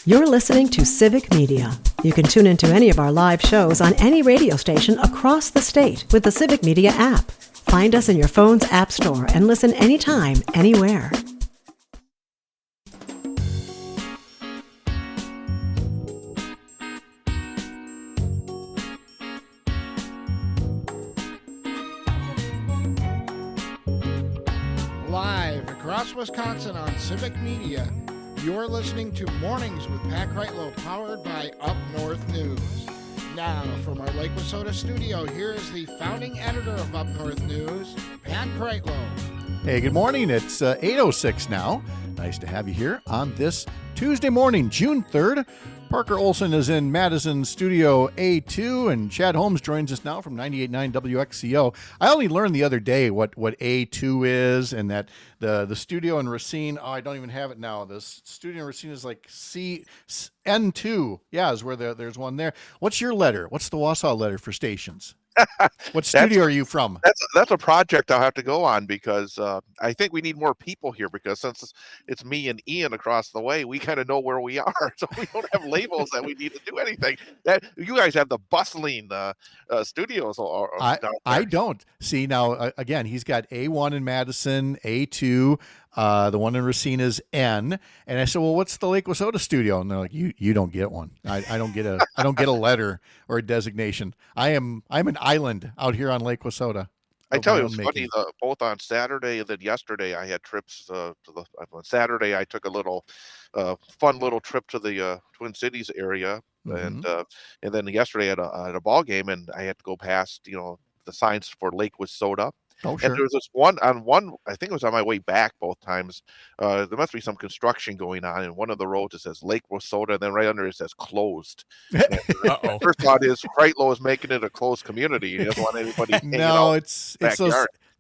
You're listening to Civic Media. You can tune into any of our live shows on any radio station across the state with the Civic Media app. Find us in your phone's app store and listen anytime, anywhere. Live across Wisconsin on Civic Media, you're listening to Mornings with Pat Kreitlow, powered by Up North News. Now, from our Lake Wausau studio, here is the founding editor of Up North News, Pat Kreitlow. Hey, good morning. It's 8:06 now. Nice to have you here on this Tuesday morning, June 3rd. Parker Olson is in Madison Studio A2, and Chad Holmes joins us now from 98.9 WXCO. I only learned the other day what A2 is, and that the studio in Racine, I don't even have it now. The studio in Racine is like N2. Yeah, is where there's one there. What's your letter? What's the Wausau letter for stations? What studio are you from? That's a project I'll have to go on, because I think we need more people here, because since it's me and Ian across the way, we kind of know where we are, so we don't have labels that we need to do anything. That you guys have the bustling studios. I don't. See, now, again, he's got A1 in Madison, A2, the one in Racine is N. And I said, well, what's the Lake Wausau studio? And they're like, you don't get one. I don't get a letter or a designation. I'm an island out here on Lake Wausau. I tell you, it was funny. Both on Saturday and then yesterday, I had trips on Saturday. I took a little fun little trip to the Twin Cities area, and then yesterday at a ball game, and I had to go past the signs for Lake Wausau. Oh, sure. And there was this one, I think it was on my way back both times. There must be some construction going on. And one of the roads, it says Lake Wausau, and then right under it says closed. Uh-oh. First thought is Kreitlow is making it a closed community. He doesn't want anybody hanging out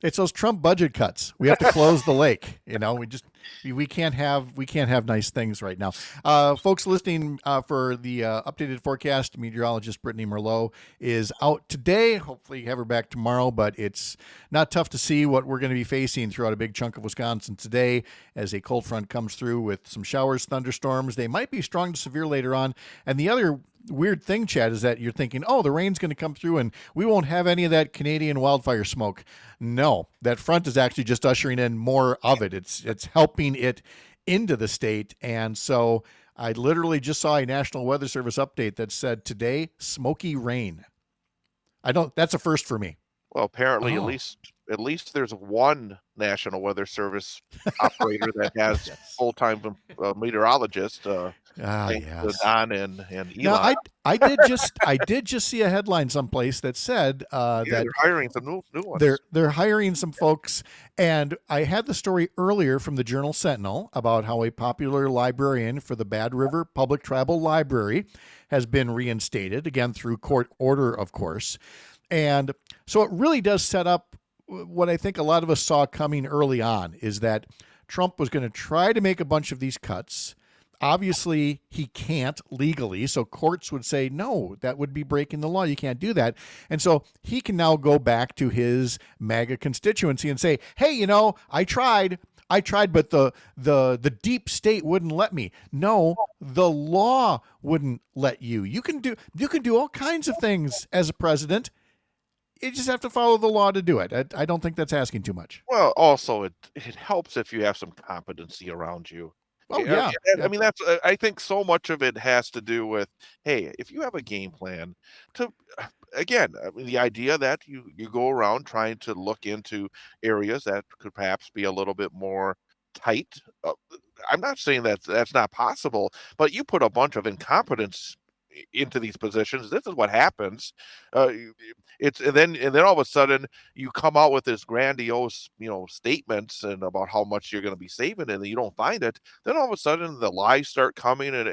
it's those Trump budget cuts. We have to close the lake. We can't have nice things right now. Folks listening for the updated forecast, meteorologist Brittany Merlot is out today. Hopefully have her back tomorrow, but it's not tough to see what we're going to be facing throughout a big chunk of Wisconsin today as a cold front comes through with some showers, thunderstorms. They might be strong to severe later on. And the other weird thing, Chad, is that you're thinking, oh, the rain's going to come through and we won't have any of that Canadian wildfire smoke. No, that front is actually just ushering in more of it. It's helping it into the state. And so I literally just saw a National Weather Service update that said today, smoky rain. That's a first for me. Well, apparently at least there's one National Weather Service operator that has full-time meteorologist. Yes. Don and Elon. Now, I did just see a headline someplace that said that they're hiring some new ones. They're hiring some folks, and I had the story earlier from the Journal Sentinel about how a popular librarian for the Bad River Public Tribal Library has been reinstated, again through court order, of course. And so it really does set up what I think a lot of us saw coming early on, is that Trump was going to try to make a bunch of these cuts. Obviously, he can't legally, so courts would say, no, that would be breaking the law. You can't do that. And so he can now go back to his MAGA constituency and say, hey, I tried, but the deep state wouldn't let me. No, the law wouldn't let you. You can do all kinds of things as a president. You just have to follow the law to do it. I don't think that's asking too much. Well, also it helps if you have some competency around you. Oh, yeah. I mean, I think so much of it has to do with, hey, if you have a game plan again, the idea that you go around trying to look into areas that could perhaps be a little bit more tight. I'm not saying that's not possible, but you put a bunch of incompetence into these positions. This is what happens. And then all of a sudden you come out with this grandiose, statements and about how much you're going to be saving, and you don't find it. Then all of a sudden the lies start coming, and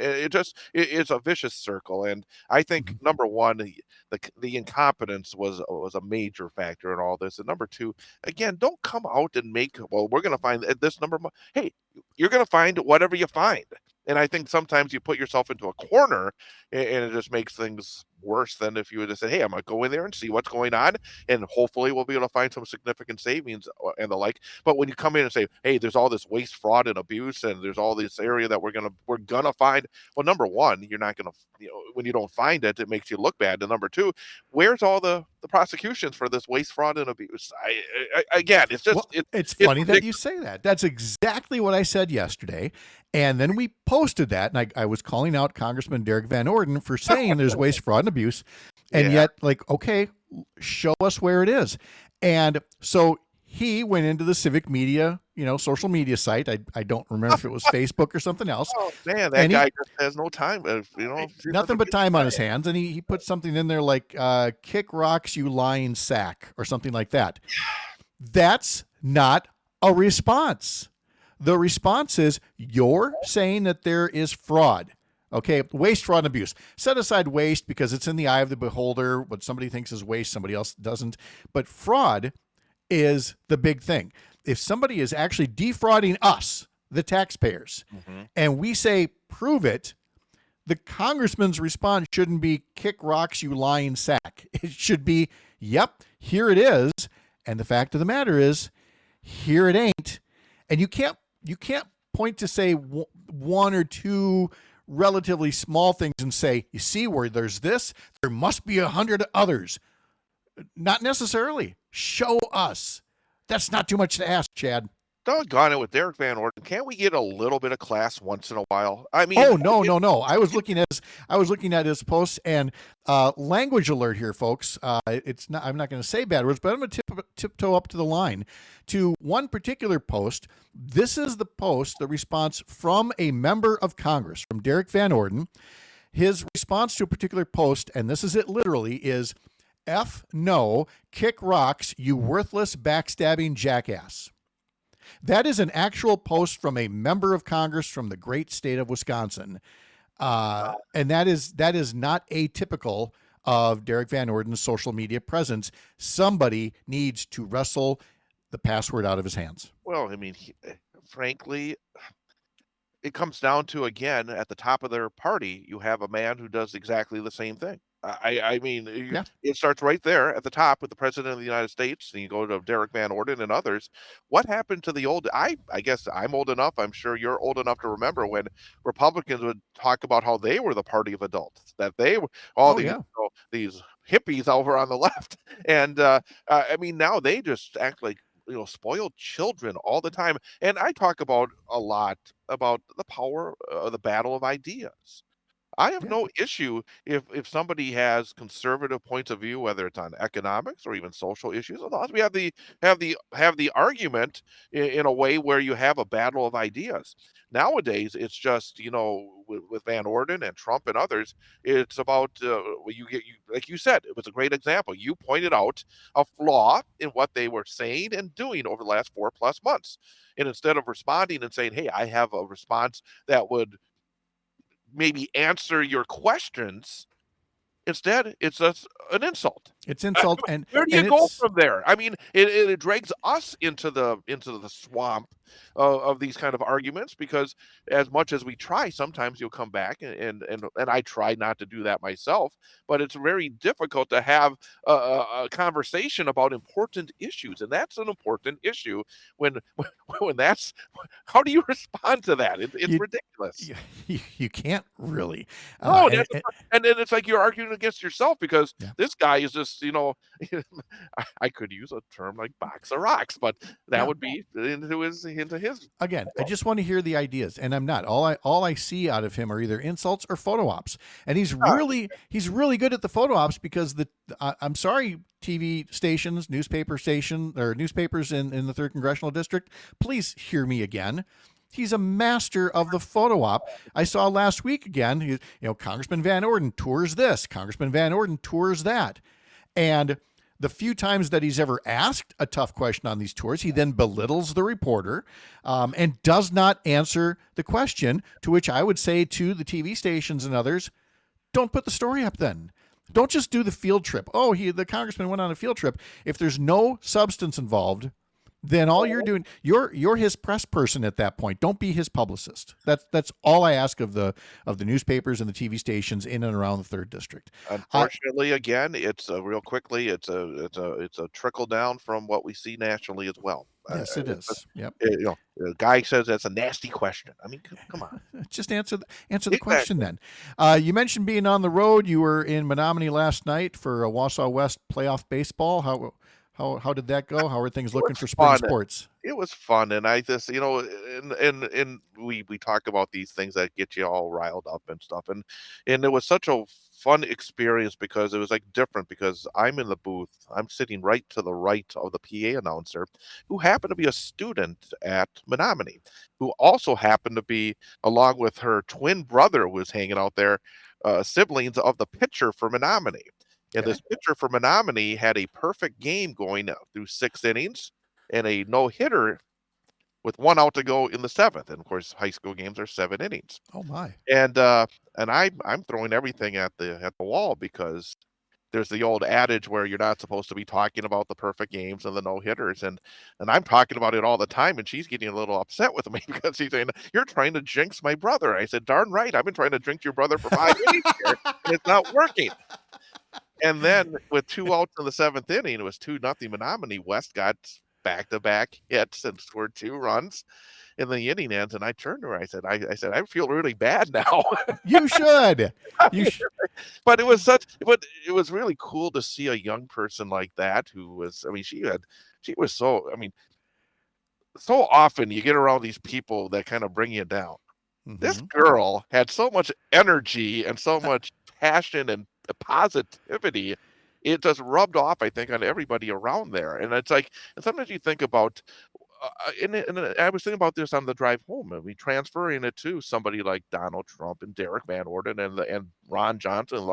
it's a vicious circle. And I think number one, the incompetence was a major factor in all this. And number two, again, don't come out and we're going to find this number. Hey, you're going to find whatever you find. And I think sometimes you put yourself into a corner, and it just makes things worse than if you would have said, "Hey, I'm gonna go in there and see what's going on, and hopefully we'll be able to find some significant savings and the like." But when you come in and say, "Hey, there's all this waste, fraud, and abuse, and there's all this area that we're gonna find," well, number one, you're not gonna, when you don't find it, it makes you look bad. And number two, where's all the prosecutions for this waste, fraud, and abuse? Again, it's just Well, it's it's funny that you ridiculous. say that. That's exactly what I said yesterday. And then we posted that, and I was calling out Congressman Derek Van Orden for saying there's waste, fraud, and abuse. And Yeah. yet, like, okay, show us where it is. And so he went into the Civic Media, social media site. I don't remember if it was Facebook or something else. Oh man, that And he guy just has no time. nothing but time on his hands. And he put something in there like, kick rocks, you lying sack, or something like that. That's not a response. The response is you're saying that there is fraud. Okay, waste, fraud, and abuse. Set aside waste because it's in the eye of the beholder. What somebody thinks is waste, somebody else doesn't. But fraud is the big thing. If somebody is actually defrauding us, the taxpayers, and we say, prove it, the congressman's response shouldn't be, kick rocks, you lying sack. It should be, yep, here it is. And the fact of the matter is, here it ain't. And you can't point to, say, one or two relatively small things and say, you see, where there's this, there must be 100 others. Not necessarily. Show us. That's not too much to ask, Chad. Doggone it, with Derek Van Orden, can't we get a little bit of class once in a while? I mean, Oh, no. I was looking at his posts, and language alert here, folks. It's not. I'm not going to say bad words, but I'm going to tiptoe up to the line to one particular post. This is the post, the response from a member of Congress, from Derek Van Orden. His response to a particular post, and this is it literally, is F no, kick rocks, you worthless backstabbing jackass. That is an actual post from a member of Congress from the great state of Wisconsin. And that is not atypical of Derek Van Orden's social media presence. Somebody needs to wrestle the password out of his hands. well, I mean, frankly, it comes down to, again, at the top of their party, you have a man who does exactly the same thing. I mean, Yeah. it starts right there at the top with the president of the United States, and you go to Derek Van Orden and others. What happened to the old? I guess I'm old enough. I'm sure you're old enough to remember when Republicans would talk about how they were the party of adults, that they were all Oh, these yeah. these hippies over on the left, and I mean now they just act like spoiled children all the time. And I talk about a lot about the power of the battle of ideas. I have Yeah. no issue if somebody has conservative points of view, whether it's on economics or even social issues, as long as we have the argument in a way where you have a battle of ideas. Nowadays, it's just with Van Orden and Trump and others, it's about you like you said, it was a great example. You pointed out a flaw in what they were saying and doing over the last 4+ months, and instead of responding and saying, "Hey, I have a response that would maybe answer your questions," instead, it's just an insult. It's insult, Where do you and go it's from there? I mean, it drags us into the swamp of these kind of arguments, because as much as we try, sometimes you'll come back, and I try not to do that myself, but it's very difficult to have a conversation about important issues, and that's an important issue when when that's how do you respond to that? It's you, ridiculous. you can't really. No, And, and then it's like you're arguing against yourself, because yeah. this guy is just, I could use a term like box of rocks, but that Yeah. would be into his Again, I world. just want to hear the ideas, and I'm not. All I see out of him are either insults or photo ops, and he's really good at the photo ops because I'm sorry, TV stations, newspapers in the 3rd Congressional District, please hear me again. He's a master of the photo op. I saw last week again, Congressman Van Orden tours this, Congressman Van Orden tours that. And the few times that he's ever asked a tough question on these tours, he then belittles the reporter and does not answer the question, to which I would say to the TV stations and others, don't put the story up then. Don't just do the field trip. Oh, the congressman went on a field trip. If there's no substance involved, then all you're doing, you're his press person at that point. Don't be his publicist. That's all I ask of the newspapers and the TV stations in and around the 3rd District. Unfortunately, again, it's real quickly. It's a trickle down from what we see nationally as well. Yes, it is. Yep. The guy says that's a nasty question. I mean, come on. Just answer the Exactly. question then. You mentioned being on the road. You were in Menominee last night for a Wausau West playoff baseball. How did that go? How are things looking for spring sports? It was fun, and I just, and we talk about these things that get you all riled up and stuff, and it was such a fun experience because it was like different because I'm in the booth, I'm sitting right to the right of the PA announcer, who happened to be a student at Menominee, who also happened to be, along with her twin brother who was hanging out there, siblings of the pitcher for Menominee. And this pitcher for Menominee had a perfect game going through 6 innings and a no-hitter with 1 out to go in the 7th. And of course, high school games are 7 innings. Oh my! And I'm throwing everything at the wall because there's the old adage where you're not supposed to be talking about the perfect games and the no-hitters, and I'm talking about it all the time, and she's getting a little upset with me because she's saying, "You're trying to jinx my brother." I said, "Darn right, I've been trying to jinx your brother for 5 innings here, and it's not working." And then with 2 outs in the 7th inning, it was 2-0 Menominee. West got back-to-back hits and scored 2 runs in the inning ends. And I turned to her. I said, I feel really bad now. You should. But it was really cool to see a young person like that who was, I mean, she was so, I mean, so often you get around these people that kind of bring you down. Mm-hmm. This girl had so much energy and so much passion and positivity. It just rubbed off, I think, on everybody around there. And it's like, and sometimes you think about, and I was thinking about this on the drive home. I mean, transferring it to somebody like Donald Trump and Derek Van Orden and Ron Johnson,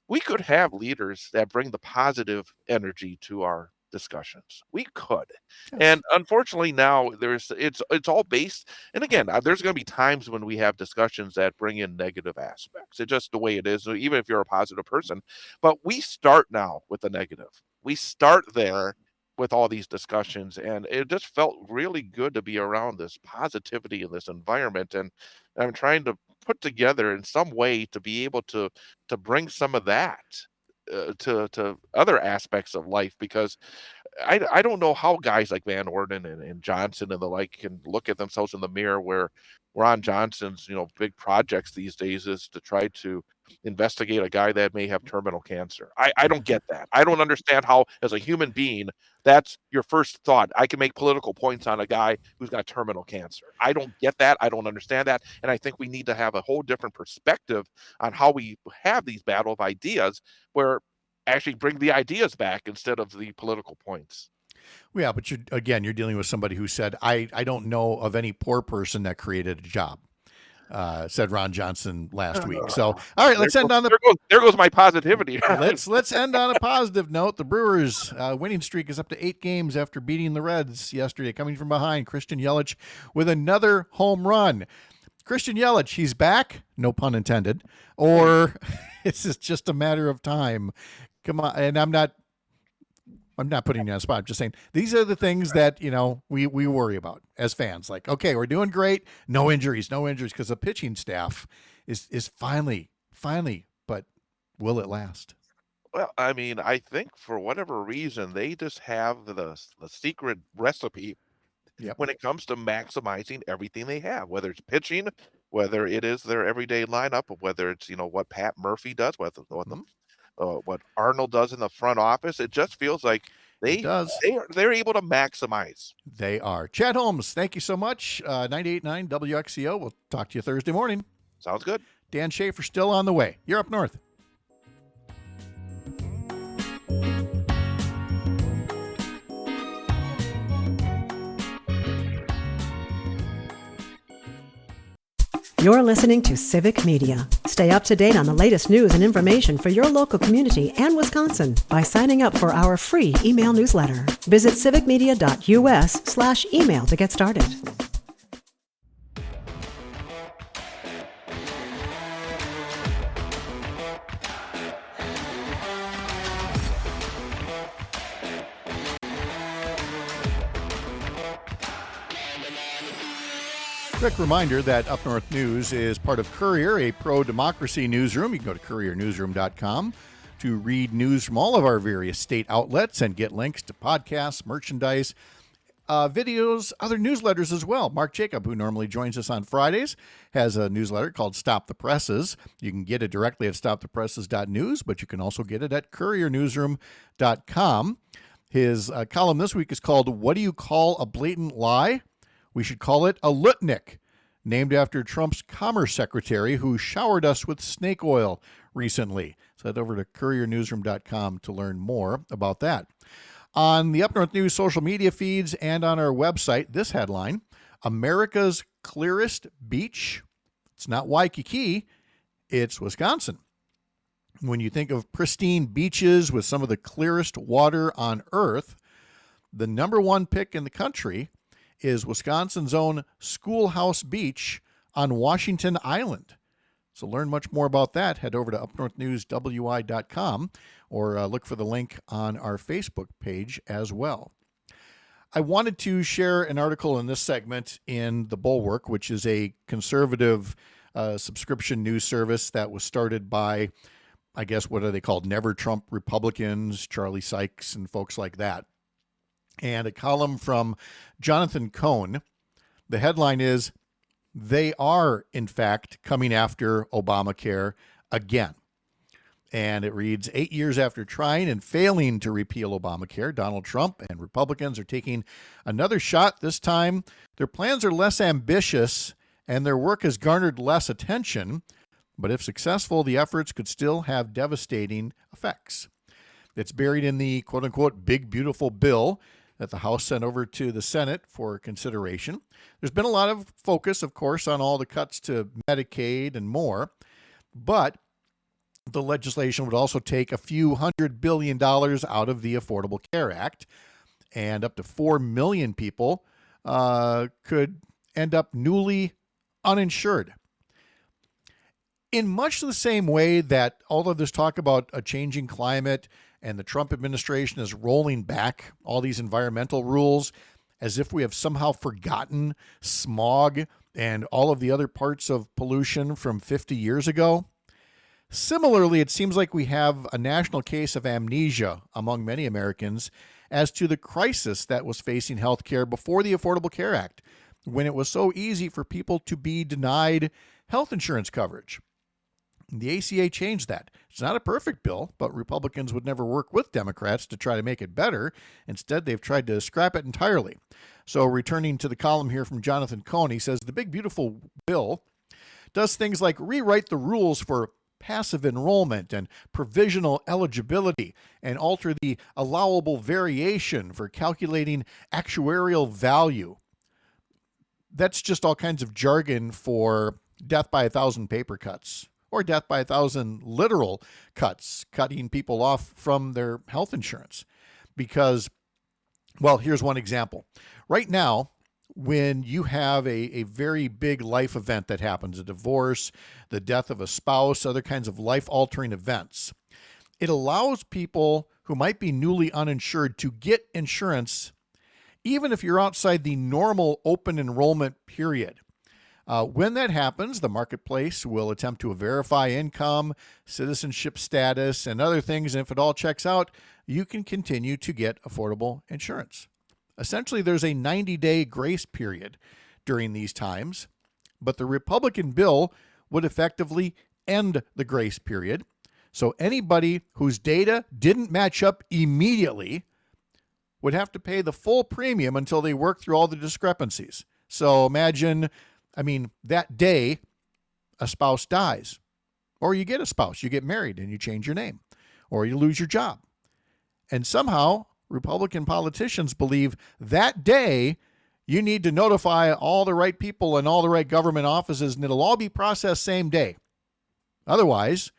we could have leaders that bring the positive energy to our discussions. We could. Yes. And unfortunately now it's all based, and again, there's going to be times when we have discussions that bring in negative aspects. It's just the way it is, even if you're a positive person. But we start now with the negative. We start there with all these discussions, and it just felt really good to be around this positivity in this environment. And I'm trying to put together in some way to be able to bring some of that to other aspects of life, because I don't know how guys like Van Orden and Johnson and the like can look at themselves in the mirror, where Ron Johnson's big projects these days is to try to investigate a guy that may have terminal cancer. I don't get that. I don't understand how, as a human being, that's your first thought. I can make political points on a guy who's got terminal cancer. I don't get that. I don't understand that. And I think we need to have a whole different perspective on how we have these battle of ideas, where actually bring the ideas back instead of the political points. Yeah, but you're dealing with somebody who said, I don't know of any poor person that created a job, said Ron Johnson last week. So, all right, let's end on there goes my positivity. Let's end on a positive note. The Brewers' winning streak is up to 8 games after beating the Reds yesterday, coming from behind. Christian Yelich with another home run. Christian Yelich, he's back, no pun intended, or it's just a matter of time. Come on, and I'm not putting you on the spot. I'm just saying these are the things that we worry about as fans. Like, okay, we're doing great, no injuries, because the pitching staff is finally, but will it last? Well, I mean, I think for whatever reason they just have the secret recipe. Yep. When it comes to maximizing everything they have, whether it's pitching, whether it is their everyday lineup, whether it's what Pat Murphy does, what Arnold does in the front office, it just feels like they're able to maximize. They are. Chad Holmes, thank you so much. 98.9 WXCO. We'll talk to you Thursday morning. Sounds good. Dan Shafer still on the way. You're up north. You're listening to Civic Media. Stay up to date on the latest news and information for your local community and Wisconsin by signing up for our free email newsletter. Visit civicmedia.us/email to get started. Quick reminder that Up North News is part of Courier, a pro-democracy newsroom. You can go to couriernewsroom.com to read news from all of our various state outlets and get links to podcasts, merchandise, videos, other newsletters as well. Mark Jacob, who normally joins us on Fridays, has a newsletter called Stop the Presses. You can get it directly at stopthepresses.news, but you can also get it at couriernewsroom.com. His column this week is called What Do You Call a Blatant Lie? We should call it a Lutnick, named after Trump's Commerce Secretary who showered us with snake oil recently. So head over to couriernewsroom.com to learn more about that. On the Up North News social media feeds and on our website, this headline, America's clearest beach. It's not Waikiki, it's Wisconsin. When you think of pristine beaches with some of the clearest water on earth, the number one pick in the country is Wisconsin's own Schoolhouse Beach on Washington Island. So learn much more about that. Head over to upnorthnewswi.com or look for the link on our Facebook page as well. I wanted to share an article in this segment in The Bulwark, which is a conservative subscription news service that was started by, I guess, what are they called? Never Trump Republicans, Charlie Sykes and folks like that. And a column from Jonathan Cohn. The headline is, They Are, in fact, Coming After Obamacare Again. And it reads, 8 years after trying and failing to repeal Obamacare, Donald Trump and Republicans are taking another shot. This time, their plans are less ambitious and their work has garnered less attention. But if successful, the efforts could still have devastating effects. It's buried in the quote-unquote big, beautiful bill that the House sent over to the Senate for consideration. There's been a lot of focus, of course, on all the cuts to Medicaid and more, but the legislation would also take a few $100 billion out of the Affordable Care Act, and up to 4 million people could end up newly uninsured. In much the same way that all of this talk about a changing climate and the Trump administration is rolling back all these environmental rules as if we have somehow forgotten smog and all of the other parts of pollution from 50 years ago. Similarly, it seems like we have a national case of amnesia among many Americans as to the crisis that was facing healthcare before the Affordable Care Act, when it was so easy for people to be denied health insurance coverage. The ACA changed that. It's not a perfect bill, but Republicans would never work with Democrats to try to make it better. Instead, they've tried to scrap it entirely. So returning to the column here from Jonathan Cohn, he says the big, beautiful bill does things like rewrite the rules for passive enrollment and provisional eligibility and alter the allowable variation for calculating actuarial value. That's just all kinds of jargon for death by 1,000 paper cuts, or death by 1,000 literal cuts, cutting people off from their health insurance. Because, well, here's one example. Right now, when you have a very big life event that happens, a divorce, the death of a spouse, other kinds of life-altering events, it allows people who might be newly uninsured to get insurance even if you're outside the normal open enrollment period. When that happens, the marketplace will attempt to verify income, citizenship status, and other things. And if it all checks out, you can continue to get affordable insurance. Essentially, there's a 90-day grace period during these times, but the Republican bill would effectively end the grace period. So anybody whose data didn't match up immediately would have to pay the full premium until they work through all the discrepancies. So imagine, that day a spouse dies, or you get a spouse, you get married and you change your name, or you lose your job. And somehow Republican politicians believe that day you need to notify all the right people in all the right government offices, and it'll all be processed same day. Otherwise,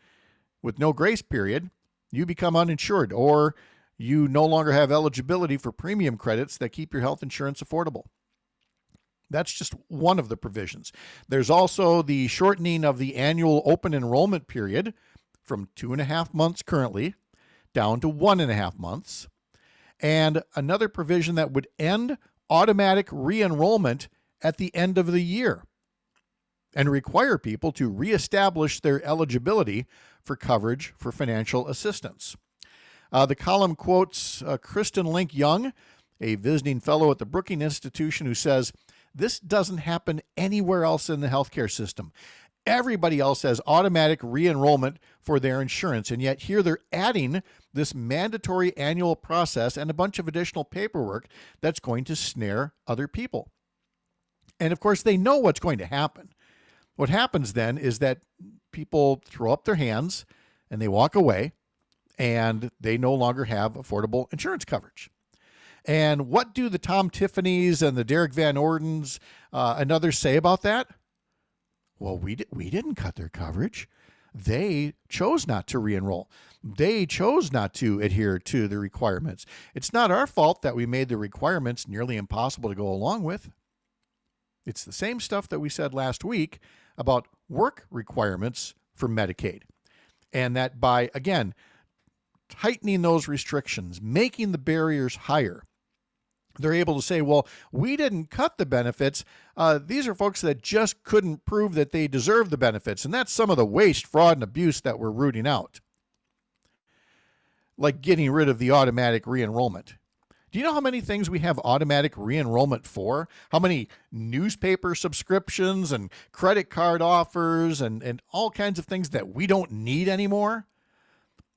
with no grace period, you become uninsured, or you no longer have eligibility for premium credits that keep your health insurance affordable. That's just one of the provisions. There's also the shortening of the annual open enrollment period from 2.5 months currently down to 1.5 months. And another provision that would end automatic re-enrollment at the end of the year. and require people to reestablish their eligibility for coverage for financial assistance. The column quotes Kristen Link Young, a visiting fellow at the Brookings Institution, who says, "This doesn't happen anywhere else in the healthcare system. Everybody else has automatic re-enrollment for their insurance, and yet here they're adding this mandatory annual process and a bunch of additional paperwork that's going to snare other people." And of course, they know what's going to happen. What happens then is that people throw up their hands and they walk away, and they no longer have affordable insurance coverage. And what do the Tom Tiffanys and the Derek Van Ordens and others say about that? Well, we didn't cut their coverage. They chose not to re-enroll. They chose not to adhere to the requirements. It's not our fault that we made the requirements nearly impossible to go along with. It's the same stuff that we said last week about work requirements for Medicaid. And that by, again, tightening those restrictions, making the barriers higher, they're able to say, well, we didn't cut the benefits. These are folks that just couldn't prove that they deserve the benefits. And that's some of the waste, fraud, and abuse that we're rooting out. Like getting rid of the automatic re-enrollment. Do you know how many things we have automatic re-enrollment for? How many newspaper subscriptions and credit card offers and all kinds of things that we don't need anymore?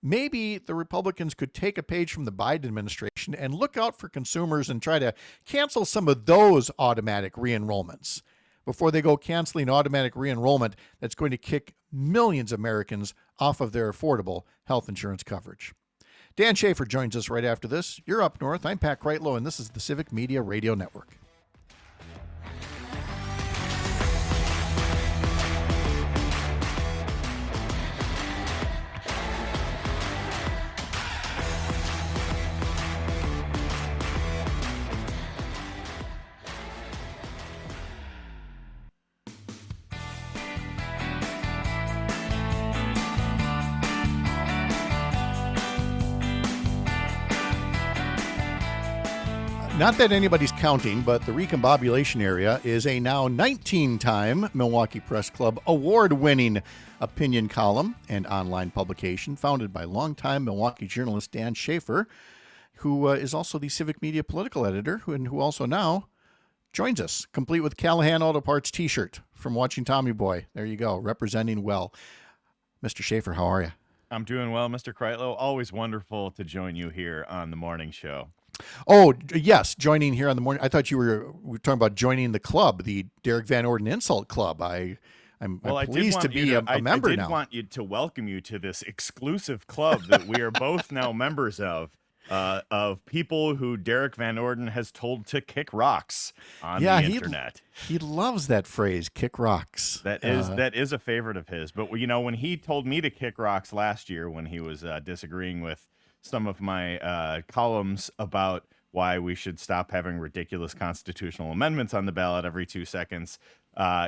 Maybe the Republicans could take a page from the Biden administration and look out for consumers and try to cancel some of those automatic re-enrollments before they go canceling automatic re-enrollment that's going to kick millions of Americans off of their affordable health insurance coverage. Dan Shafer joins us right after this. You're Up North. I'm Pat Kreitlow, and this is the Civic Media Radio Network. Not that anybody's counting, but the Recombobulation Area is a now 19-time Milwaukee Press Club award-winning opinion column and online publication founded by longtime Milwaukee journalist Dan Shafer, who is also the Civic Media political editor, who also now joins us, complete with Callahan Auto Parts t-shirt from Watching Tommy Boy. There you go, representing well. Mr. Shafer, how are you? I'm doing well, Mr. Kreitlow. Always wonderful to join you here on the morning show. Oh, yes, joining here on the morning. I thought we were talking about joining the club, the Derek Van Orden Insult Club. I'm pleased to be a member now. I did want you to welcome you to this exclusive club that we are both now members of people who Derek Van Orden has told to kick rocks on the internet. He loves that phrase, kick rocks. That is a favorite of his. But, you know, when he told me to kick rocks last year when he was disagreeing with some of my columns about why we should stop having ridiculous constitutional amendments on the ballot every 2 seconds,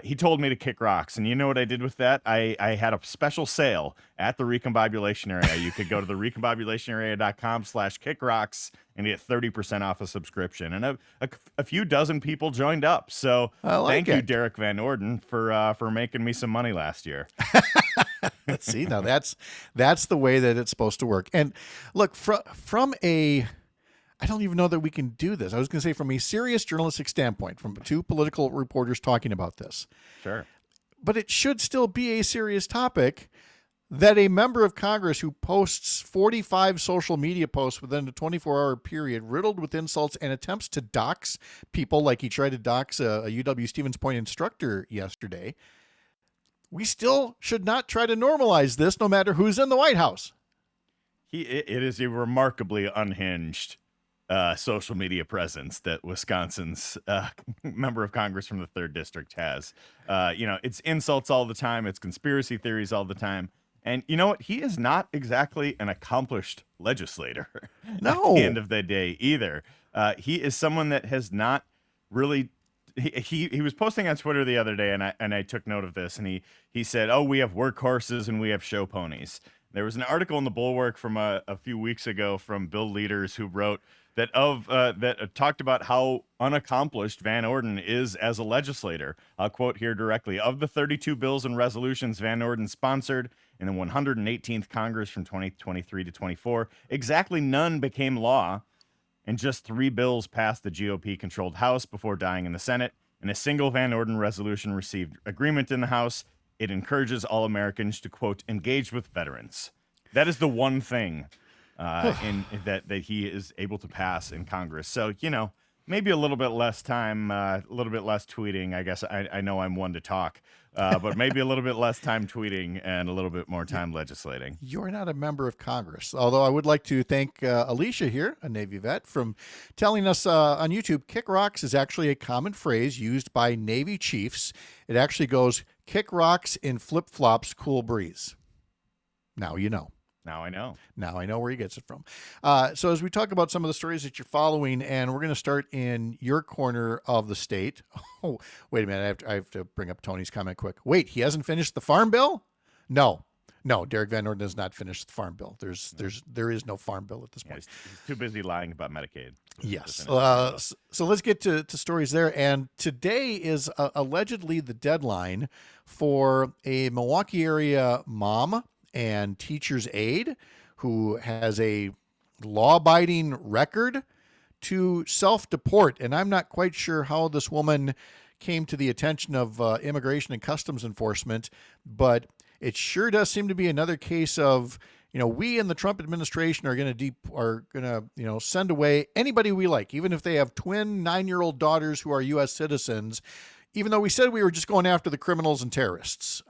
he told me to kick rocks. And you know what I did with that? I had a special sale at the Recombobulation Area. You could go to the recombobulationarea.com/kickrocks and get 30% off a subscription. And a few dozen people joined up. So thank you, Derek Van Orden, for making me some money last year. See, now that's the way that it's supposed to work. And look, from a, I don't even know that we can do this. I was going to say from a serious journalistic standpoint, from two political reporters talking about this. Sure. But it should still be a serious topic that a member of Congress who posts 45 social media posts within a 24-hour period riddled with insults and attempts to dox people like he tried to dox a UW Stevens Point instructor yesterday. We still should not try to normalize this no matter who's in the White House. It is a remarkably unhinged social media presence that Wisconsin's member of Congress from the 3rd District has. It's insults all the time. It's conspiracy theories all the time. And you know what? He is not exactly an accomplished legislator No. at the end of the day either. He is someone that has not really... He was posting on Twitter the other day, and I took note of this, and he said, "Oh, we have workhorses and we have show ponies." There was an article in the Bulwark from a few weeks ago from Bill Leaders who wrote that talked about how unaccomplished Van Orden is as a legislator. I'll quote here directly: of the 32 bills and resolutions Van Orden sponsored in the 118th Congress from 2023 to 24, exactly none became law, and just 3 bills passed the GOP-controlled House before dying in the Senate, and a single Van Orden resolution received agreement in the House. It encourages all Americans to, quote, engage with veterans. That is the one thing that he is able to pass in Congress. So, maybe a little bit less time, a little bit less tweeting. I guess I know I'm one to talk, but maybe a little bit less time tweeting and a little bit more time legislating. You're not a member of Congress, although I would like to thank Alicia here, a Navy vet, from telling us on YouTube, kick rocks is actually a common phrase used by Navy chiefs. It actually goes, kick rocks in flip-flops, cool breeze. Now you know. Now I know. Now I know where he gets it from. So as we talk about some of the stories that you're following, and we're going to start in your corner of the state. Oh, wait a minute. I have to bring up Tony's comment quick. Wait, he hasn't finished the farm bill? No, Derek Van Orden has not finished the farm bill. There is no farm bill at this point. He's too busy lying about Medicaid. Yes. So let's get to stories there. And today is allegedly the deadline for a Milwaukee area mom and teacher's aide who has a law-abiding record to self-deport. And I'm not quite sure how this woman came to the attention of Immigration and Customs Enforcement, but it sure does seem to be another case of, we in the Trump administration are going to send away anybody we like, even if they have twin 9-year-old daughters who are U.S. citizens, even though we said we were just going after the criminals and terrorists.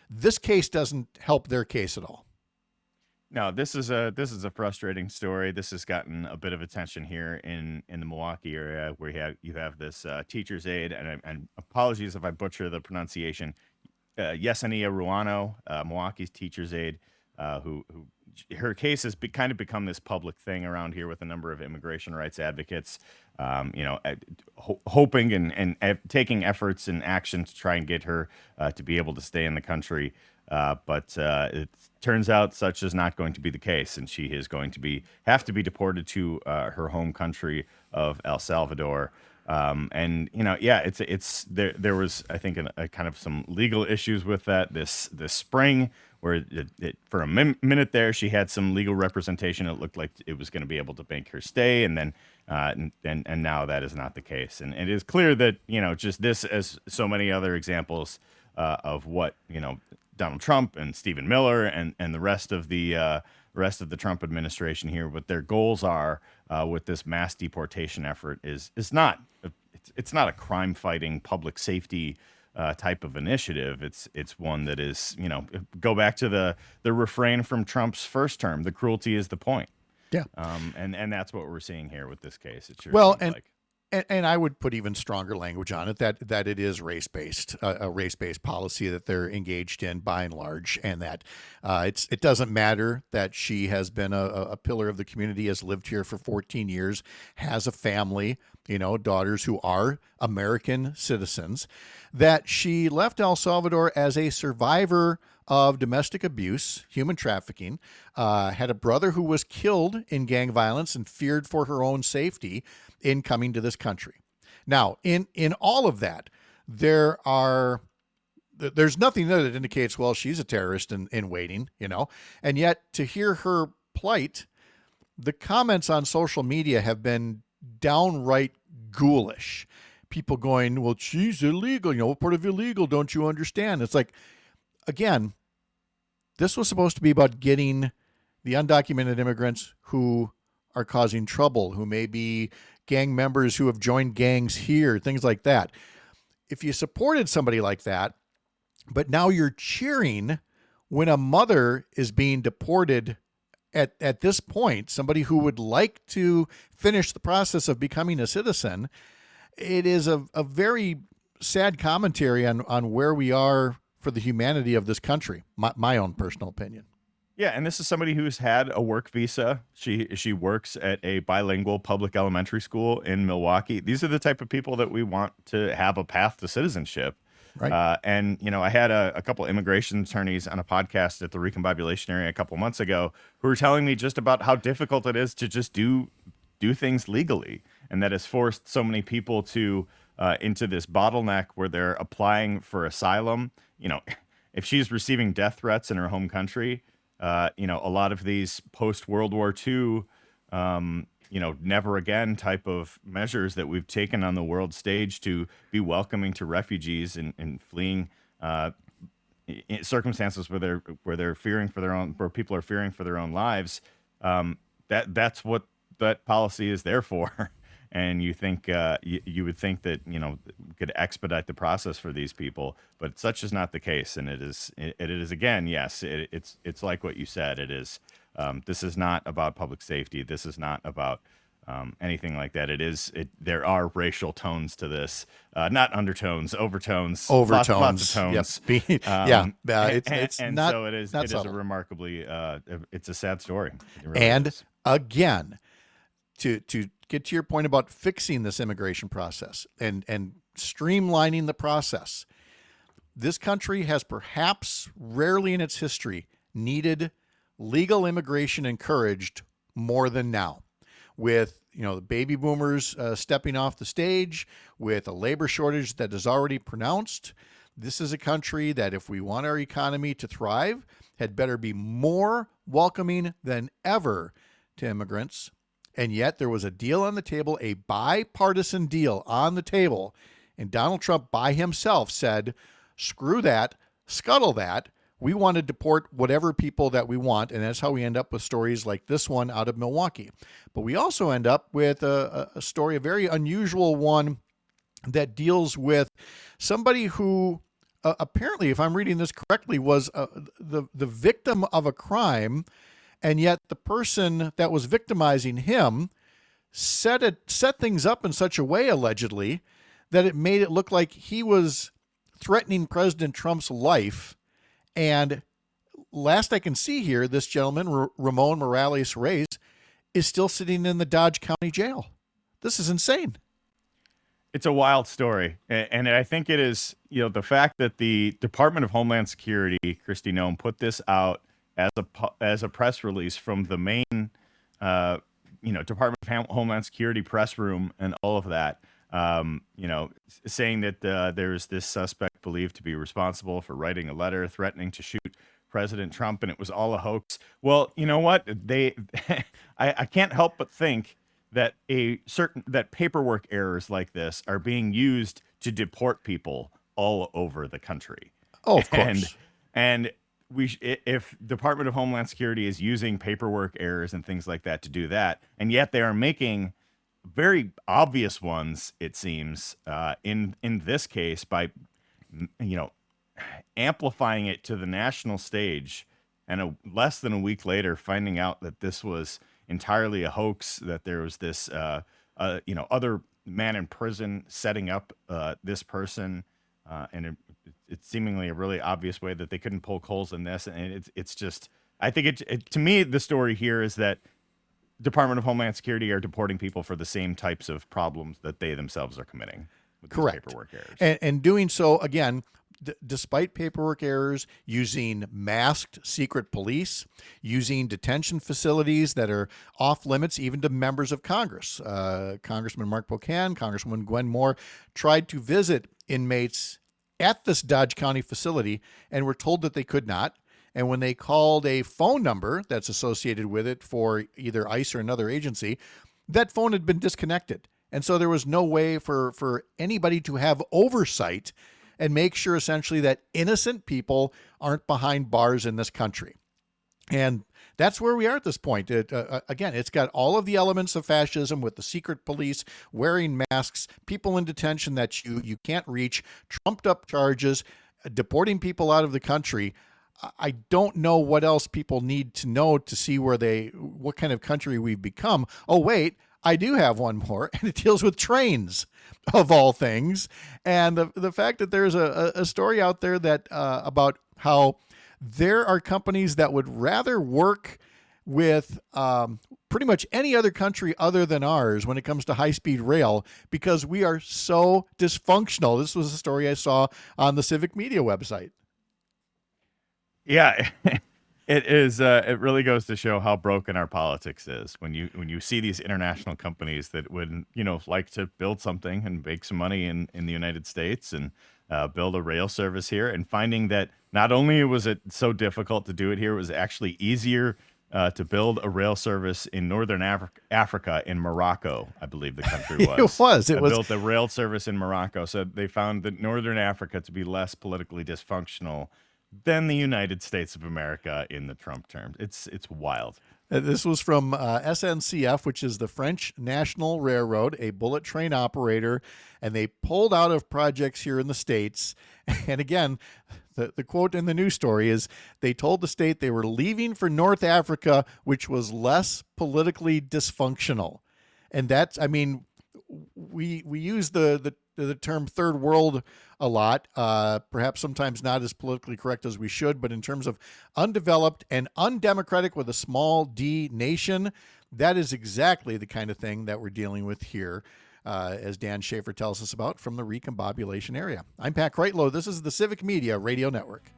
This case doesn't help their case at all. No, this is a frustrating story. This has gotten a bit of attention here in the Milwaukee area, where you have this teacher's aide, and apologies if I butcher the pronunciation, Yesenia Ruano, Milwaukee's teacher's aide, who her case has kind of become this public thing around here with a number of immigration rights advocates, hoping and taking efforts and action to try and get her to be able to stay in the country. But it turns out such is not going to be the case, and she is going to have to be deported to her home country of El Salvador. It's there was, I think, a kind of some legal issues with that this spring, where for a minute there she had some legal representation. It looked like it was going to be able to make her stay, and then and now that is not the case. And it is clear that just this, as so many other examples of what Donald Trump and Stephen Miller and the rest of the Trump administration here, what their goals are with this mass deportation effort is not a crime fighting public safety type of initiative. It's one that is, go back to the refrain from Trump's first term: the cruelty is the point. Yeah. And that's what we're seeing here with this case. It sure seems like. And I would put even stronger language on it, that it is race-based, a race-based policy that they're engaged in by and large, and that it doesn't matter that she has been a pillar of the community, has lived here for 14 years, has a family, daughters who are American citizens, that she left El Salvador as a survivor of domestic abuse, human trafficking, had a brother who was killed in gang violence and feared for her own safety in coming to this country. Now, in all of that, there's nothing there that indicates, well, she's a terrorist in waiting, and yet to hear her plight, the comments on social media have been downright ghoulish. People going, well, she's illegal, what part of illegal don't you understand? It's like, again, this was supposed to be about getting the undocumented immigrants who are causing trouble, who may be gang members who have joined gangs here, things like that. If you supported somebody like that, but now you're cheering when a mother is being deported at this point, somebody who would like to finish the process of becoming a citizen, it is a very sad commentary on where we are for the humanity of this country, my own personal opinion. Yeah, and this is somebody who's had a work visa. She works at a bilingual public elementary school in Milwaukee. These are the type of people that we want to have a path to citizenship. Right. And I had a couple immigration attorneys on a podcast at the Recombobulation area a couple months ago who were telling me just about how difficult it is to just do do things legally, and that has forced so many people to into this bottleneck where they're applying for asylum. If she's receiving death threats in her home country, a lot of these post World War II, never again type of measures that we've taken on the world stage to be welcoming to refugees and fleeing circumstances where they're fearing for their own, where people are fearing for their own lives. That's what that policy is there for. And you think you would think that could expedite the process for these people, but such is not the case. And it is again, yes, it's like what you said. It is. This is not about public safety. This is not about anything like that. There are racial tones to this, not undertones, overtones, lots of tones. Yep. It's and not. So it is. It subtle. is a remarkably. It's a sad story. It really And is. again, to get to your point about fixing this immigration process and streamlining the process, this country has perhaps rarely in its history needed legal immigration encouraged more than now. With the baby boomers stepping off the stage, with a labor shortage that is already pronounced, this is a country that, if we want our economy to thrive, had better be more welcoming than ever to immigrants. And yet there was a deal on the table, a bipartisan deal on the table, and Donald Trump by himself said, screw that, scuttle that. We want to deport whatever people that we want, and that's how we end up with stories like this one out of Milwaukee. But we also end up with a story, a very unusual one, that deals with somebody who apparently, if I'm reading this correctly, was the victim of a crime, and yet the person that was victimizing him set things up in such a way, allegedly, that it made it look like he was threatening President Trump's life. And last I can see here, this gentleman, Ramon Morales Reyes, is still sitting in the Dodge County Jail. This is insane. It's a wild story. And I think it is, the fact that the Department of Homeland Security, Kristi Noem, put this out as a press release from the main, Department of Homeland Security press room and all of that, saying that there's this suspect believed to be responsible for writing a letter threatening to shoot President Trump, and it was all a hoax. Well, you know what? I can't help but think that that paperwork errors like this are being used to deport people all over the country. Oh, of course. And if Department of Homeland Security is using paperwork errors and things like that to do that, and yet they are making very obvious ones, it seems, in this case by, amplifying it to the national stage, and less than a week later finding out that this was entirely a hoax, that there was this, other man in prison setting up this person, and it's seemingly a really obvious way that they couldn't poke holes in this, and it's just, I think to me, the story here is that Department of Homeland Security are deporting people for the same types of problems that they themselves are committing with these Correct. paperwork errors. And doing so, again, despite paperwork errors, using masked secret police, using detention facilities that are off limits even to members of Congress. Congressman Mark Pocan, Congresswoman Gwen Moore tried to visit inmates at this Dodge County facility and were told that they could not. And when they called a phone number that's associated with it for either ICE or another agency, that phone had been disconnected. And so there was no way for anybody to have oversight and make sure essentially that innocent people aren't behind bars in this country. And that's where we are at this point. Again, it's got all of the elements of fascism with the secret police wearing masks, people in detention that you can't reach, trumped up charges, deporting people out of the country. I don't know what else people need to know to see what kind of country we've become. Oh, wait, I do have one more, and it deals with trains, of all things. And the fact that there's a story out there that about how there are companies that would rather work with pretty much any other country other than ours when it comes to high-speed rail because we are so dysfunctional. This was a story I saw on the Civic Media website. Yeah. It is. It really goes to show how broken our politics is when you see these international companies that would like to build something and make some money in the United States and build a rail service here, and finding that not only was it so difficult to do it here, it was actually easier to build a rail service in northern Africa, in Morocco, I believe the country was. It was. Built a rail service in Morocco, so they found that northern Africa to be less politically dysfunctional than the United States of America in the Trump term. It's wild. This was from SNCF, which is the French National Railroad, a bullet train operator, and they pulled out of projects here in the States. And again, the quote in the news story is, they told the state they were leaving for North Africa, which was less politically dysfunctional. And that's, I mean, we use the term third world a lot, perhaps sometimes not as politically correct as we should, but in terms of undeveloped and undemocratic with a small d nation, that is exactly the kind of thing that we're dealing with here, as Dan Shafer tells us about from the recombobulation area. I'm Pat Kreitlow. This is the Civic Media Radio Network.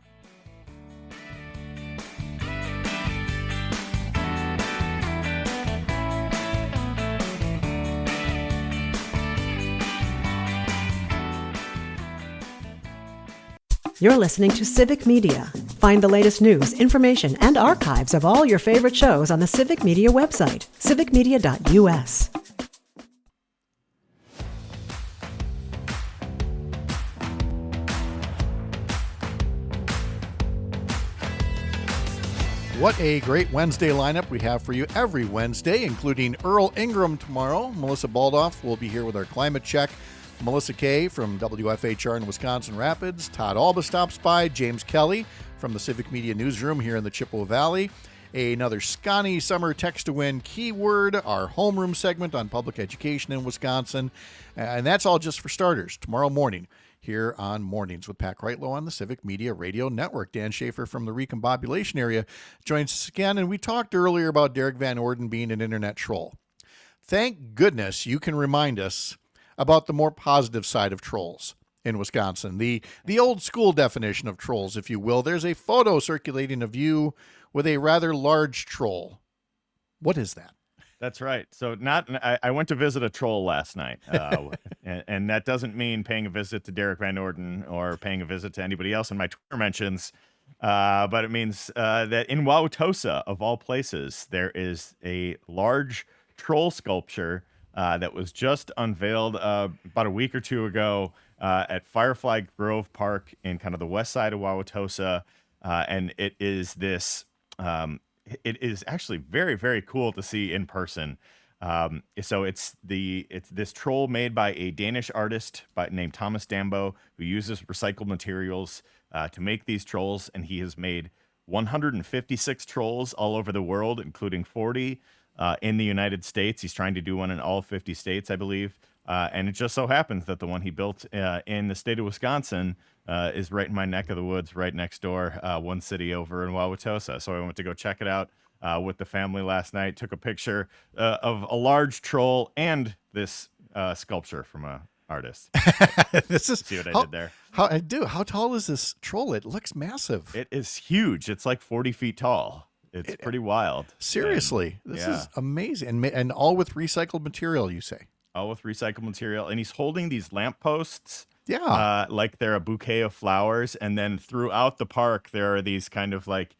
You're listening to Civic Media. Find the latest news, information, and archives of all your favorite shows on the Civic Media website, civicmedia.us. What a great Wednesday lineup we have for you every Wednesday, including Earl Ingram tomorrow. Melissa Baldoff will be here with our climate check. Melissa Kay from WFHR in Wisconsin Rapids. Todd Alba stops by. James Kelly from the Civic Media Newsroom here in the Chippewa Valley. Another Scotty Summer Text to Win keyword, our homeroom segment on public education in Wisconsin. And that's all just for starters. Tomorrow morning here on Mornings with Pat Kreitlow on the Civic Media Radio Network. Dan Shafer from the recombobulation area joins us again. And we talked earlier about Derek Van Orden being an internet troll. Thank goodness you can remind us about the more positive side of trolls in Wisconsin. The old school definition of trolls, if you will. There's a photo circulating of you with a rather large troll. What is that? That's right. So I went to visit a troll last night, and that doesn't mean paying a visit to Derek Van Orden or paying a visit to anybody else in my Twitter mentions, but it means that in Wauwatosa, of all places, there is a large troll sculpture that was just unveiled about a week or two ago at Firefly Grove Park in kind of the west side of Wauwatosa. And it is this, it is actually very, very cool to see in person. So it's this troll made by a Danish artist named Thomas Dambo, who uses recycled materials to make these trolls. And he has made 156 trolls all over the world, including 40 in the United States. He's trying to do one in all 50 states, I believe. And it just so happens that the one he built in the state of Wisconsin is right in my neck of the woods, right next door, one city over in Wauwatosa. So I went to go check it out with the family last night, took a picture of a large troll and this sculpture from a artist. See what I did there? How tall is this troll? It looks massive. It is huge. It's like 40 feet tall. It's pretty wild. Seriously, this is amazing. And all with recycled material, you say? All with recycled material. And he's holding these lampposts. Yeah. Like they're a bouquet of flowers. And then throughout the park, there are these kind of like,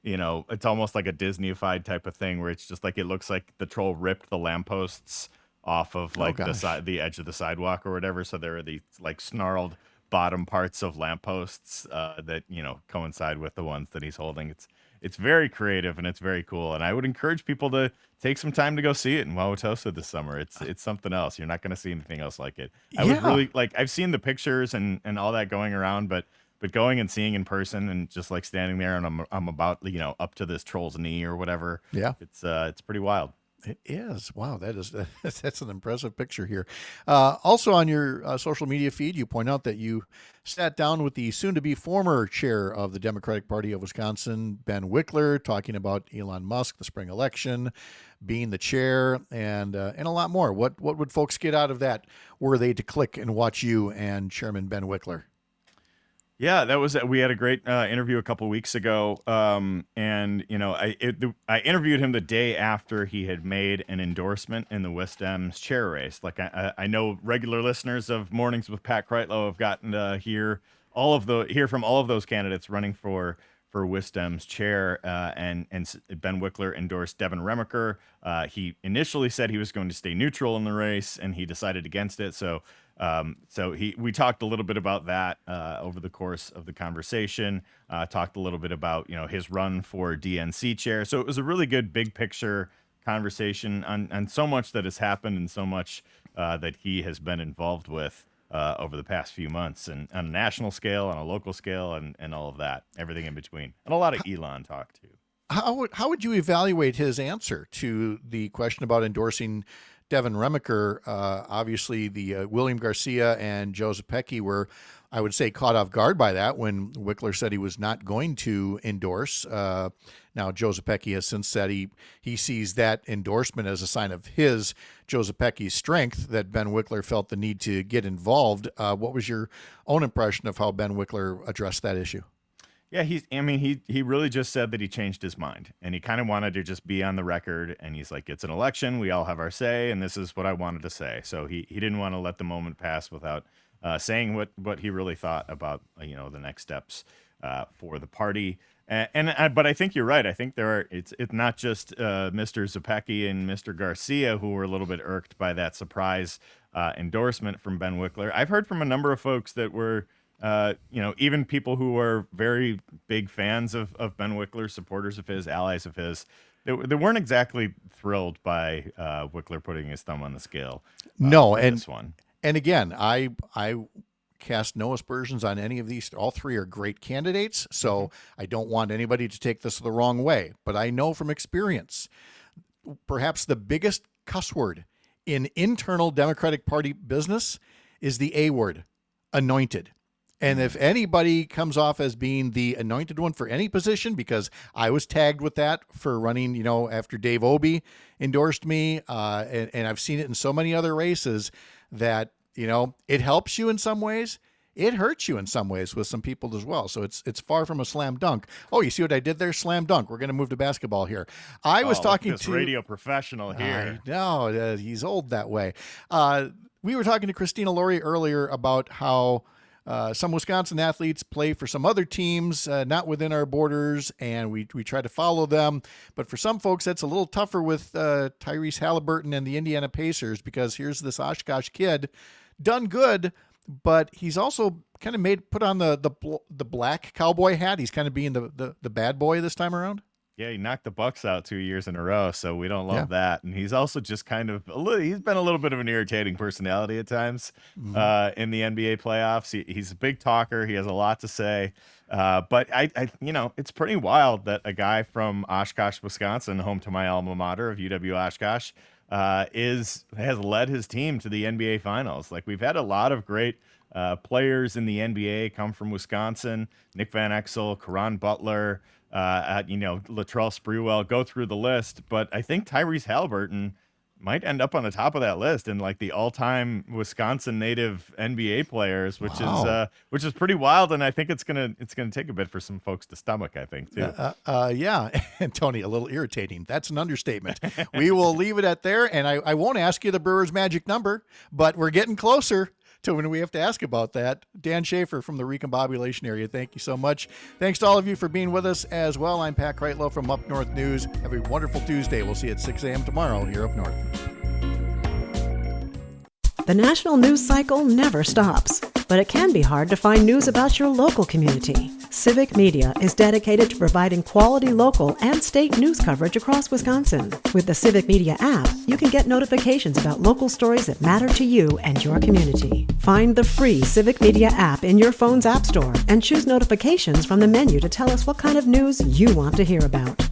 it's almost like a Disney-ified type of thing where it's just like, it looks like the troll ripped the lampposts off of like the edge of the sidewalk or whatever. So there are these like snarled bottom parts of lampposts that, coincide with the ones that he's holding. It's very creative and it's very cool. And I would encourage people to take some time to go see it in Wauwatosa this summer. It's something else. You're not going to see anything else like it. I would really I've seen the pictures and all that going around, but going and seeing in person and just like standing there and I'm about, up to this troll's knee or whatever. Yeah. It's pretty wild. It is. Wow, that's an impressive picture here. Also on your social media feed, you point out that you sat down with the soon-to-be former chair of the Democratic Party of Wisconsin, Ben Wickler, talking about Elon Musk, the spring election, being the chair, and a lot more. What would folks get out of that were they to click and watch you and Chairman Ben Wickler? Yeah, we had a great interview a couple weeks ago, and I interviewed him the day after he had made an endorsement in the Wisdom's chair race. Like I know regular listeners of Mornings with Pat Kreitlow have gotten to hear from all of those candidates running for Wisdom's chair, and Ben Wickler endorsed Devin Remaker. He initially said he was going to stay neutral in the race, and he decided against it. So we talked a little bit about that over the course of the conversation. Talked a little bit about his run for DNC chair. So it was a really good big picture conversation on so much that has happened and so much that he has been involved with over the past few months, and on a national scale, on a local scale, and all of that, everything in between, and a lot of Elon talk too. How would you evaluate his answer to the question about endorsing Devin Remaker? Obviously, the William Garcia and Joe Zepecki were, I would say, caught off guard by that when Wickler said he was not going to endorse. Now, Joe Zepecki has since said he sees that endorsement as a sign of Joe Zepecki's strength, that Ben Wickler felt the need to get involved. What was your own impression of how Ben Wickler addressed that issue? Yeah, he really just said that he changed his mind, and he kind of wanted to just be on the record, and he's like, it's an election, we all have our say, and this is what I wanted to say. So he didn't want to let the moment pass without saying what he really thought about the next steps for the party. But I think you're right. I think it's not just Mr. Zepecki and Mr. Garcia who were a little bit irked by that surprise endorsement from Ben Wickler. I've heard from a number of folks that were even people who are very big fans of Ben Wickler, supporters of his, allies of his, they weren't exactly thrilled by Wickler putting his thumb on the scale. This one. And again, I cast no aspersions on any of these. All three are great candidates, so I don't want anybody to take this the wrong way. But I know from experience, perhaps the biggest cuss word in internal Democratic Party business is the A word, anointed. And if anybody comes off as being the anointed one for any position, because I was tagged with that for running, after Dave Obey endorsed me, and I've seen it in so many other races that, it helps you in some ways. It hurts you in some ways with some people as well. So it's far from a slam dunk. Oh, you see what I did there? Slam dunk. We're going to move to basketball here. I was talking to radio professional here. No, he's old that way. We were talking to Christina Laurie earlier about how some Wisconsin athletes play for some other teams, not within our borders, and we try to follow them. But for some folks, that's a little tougher with Tyrese Halliburton and the Indiana Pacers, because here's this Oshkosh kid, done good, but he's also kind of put on the black cowboy hat. He's kind of being the bad boy this time around. Yeah, he knocked the Bucks out 2 years in a row, so we don't love that. And he's also just he's been a little bit of an irritating personality at times in the NBA playoffs. He's a big talker. He has a lot to say. But I it's pretty wild that a guy from Oshkosh, Wisconsin, home to my alma mater of UW Oshkosh, has led his team to the NBA Finals. Like, we've had a lot of great players in the NBA come from Wisconsin. Nick Van Exel, Caron Butler, Latrell Sprewell, go through the list. But I think Tyrese Halliburton might end up on the top of that list in like the all-time Wisconsin native NBA players, which is pretty wild. And I think it's gonna take a bit for some folks to stomach, I think, too. Yeah. And Tony, a little irritating. That's an understatement. We will leave it at there. And I won't ask you the Brewers magic number, but we're getting closer to when we have to ask about that. Dan Shafer from the Recombobulation area, thank you so much. Thanks to all of you for being with us as well. I'm Pat Kreitlow from Up North News. Have a wonderful Tuesday. We'll see you at 6 a.m. tomorrow here up north. The national news cycle never stops, but it can be hard to find news about your local community. Civic Media is dedicated to providing quality local and state news coverage across Wisconsin. With the Civic Media app, you can get notifications about local stories that matter to you and your community. Find the free Civic Media app in your phone's app store and choose notifications from the menu to tell us what kind of news you want to hear about.